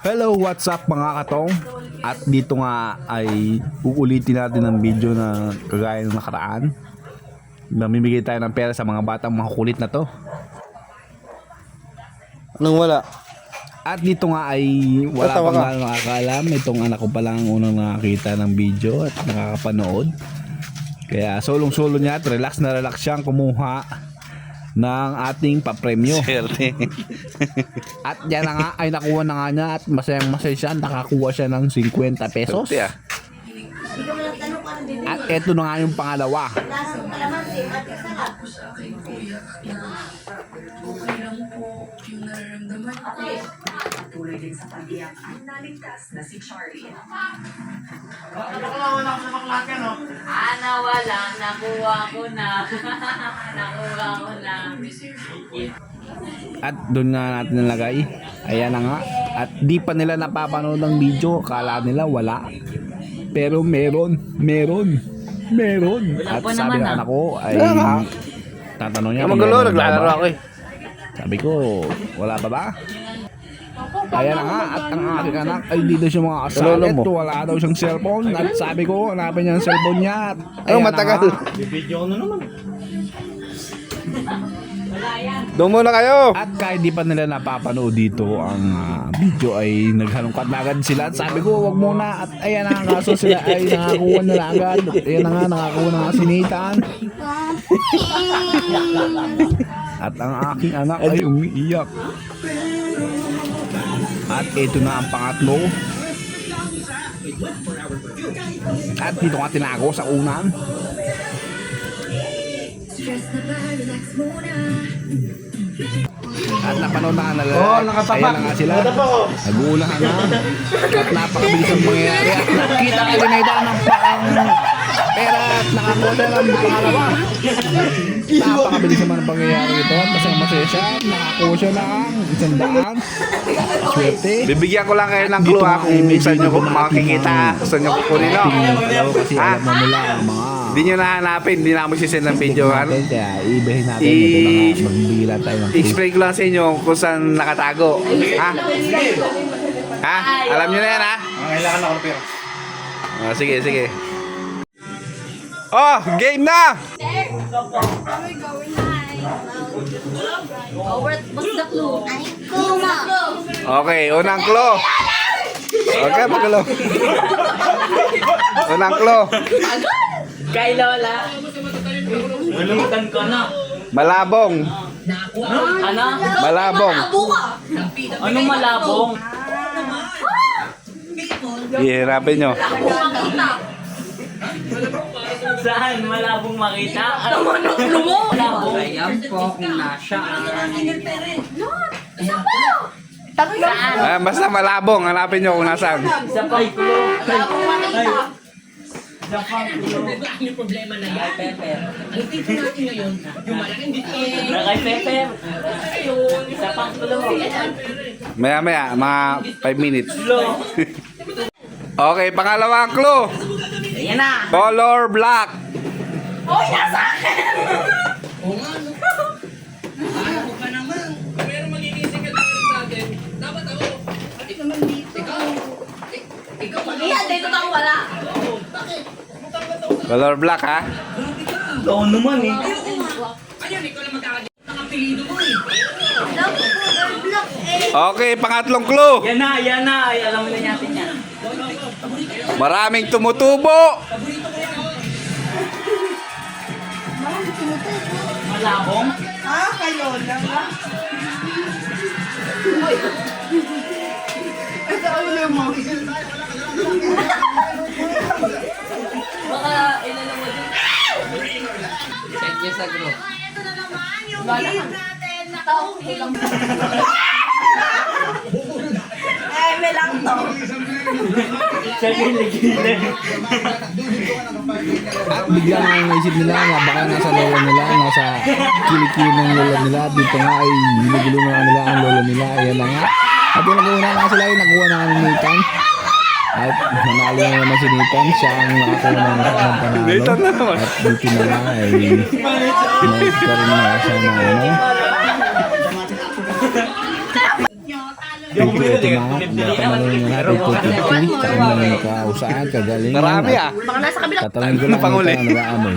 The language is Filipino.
Hello, what's up mga katong? At dito nga ay uulitin natin ang video na kagaya ng nakaraan. Mamimigay tayo ng pera sa mga batang makukulit na to. Anong wala? At dito nga ay wala Tatawa pang ka. nakakaalam. Itong anak ko pa lang ang unang nakakita ng video at nakakapanood. Kaya solong-solo niya at relax na relax siyang kumuha ng ating papremyo. Swerte. At yan na nga ay nakuha na nga niya at masayang masaya siya. Nakakuha siya ng 50 pesos. Swerte ah. At eto na nga yung pangalawa. Tuloy din sa pag-iyak at naligtas na si Charlie. Wala. Nakuha ko na. Nakuha ko na. At doon nga natin nalagay. Ayan na nga. At di pa nila napapanood ng video. Kala nila wala. Pero meron. At pa sabi naman, ng ah. anak ko ay tatanong niya. Ang kung magulo, meron naglalaro ba. ako eh. Sabi ko, wala pa ba? Ayan na nga. At ang aking anak ay dito siya mga Lolo kasalit. mo. Wala daw siyang cellphone. At sabi ko, hanapin niya ang cellphone niya. At Ano ayan na matagal? nga. Doon muna kayo. At kahit di pa nila napapanood dito ang video ay naghalongkat na agad sila. At sabi ko, wag muna. At ayan na nga, kaso sila ay nakakuha na agad. At ayan na nga, nakakuha na nga sinitan. At ang aking anak ay umiiyak. At ito na ang pangatlo. At dito nga tinago sa unan. At napanood na nga nila. Ayan na nga sila. Nag-uulahan na. At napakabilis ang mangyayari. At nakita ka rin na ito ng pera at nakakuha na ng pangalawa. Napakabilis naman ang pangyayari ito. At masaya siya. Nakakuha siya ng 100. Swerte. Bibigyan ko lang kayo ng Dito clue nga kung ay saan nyo medyo makikita. Saan nyo kukunin no? Kasi alam mo nila ang mga Hindi nyo nahanapin. Hindi na ako sisend ng video. natin. Kaya iibahin natin. Ito na nga. Magbibigay lang tayo ng clue. I-explain ko lang sa inyo kung saan nakatago. Ha? Ha? Alam nyo na yan ha? Kailangan ako ng pera. Sige. Oh, game na! What's the clue? Okay, unang clue. Okay, magulo. Unang clue. Kay Lola. Nalimutan ko na. Malabong. Ano? Malabong. Ano malabong? Ihirapin nyo. Saan? Malabong makita? Ano mo? Malabong? Ayan po kung nasaan. Ah, basta malabong. Hanapin nyo kung nasaan. Isa pa clue. Malabong makita. Isa pa clue. Yung problema na yan. Pepper. Ang tito natin ngayon, yung malaking dito. Kay Pepper. Isa pa clue. Maya, mga 5 minutes. Clue. Okay, pangalawang clue. Ayan na. Color black. Hoy, nasa akin! Oo nga, no? Ayaw ka naman. Pero magiging secretary sa atin, dapat ako. Ikaw naman dito. Ikaw ano? Iyan, dito tayo wala. Bakit? Color black ha. Oo naman eh. Ayun, ikaw lang magkakagit ng apelido mo eh. Okay, pangatlong clue. Yan na. Ay, alam mo na natin yan. Maraming tumutubo. Malabong? Baka ilan mo din. Check nyo sa group. Ito na naman, yung game natin. Nakauhilang. May lang to. Sa gilid-gilid. At bigla nga naisip nila nga baka nasa lola nila, nasa kilikili ng lola nila. Dito nga ay ginugulo na nila ang lola nila. Ayan na nga. At yung naguna nga sila, yung nakuha na kami Nathan. At nanalo na naman si Nathan. Siya ang nakakuha ng panalo. Nathan na naman. At dito na nga ay nagkaroon na siya na ano. Thank you. Ito mga tatanungin na natin 250. Saan na lang nakausaan, kagalingan. Marami ah. Baka nasa kabila. Tatanungin ko lang Panguli. ito, ano ba amoy.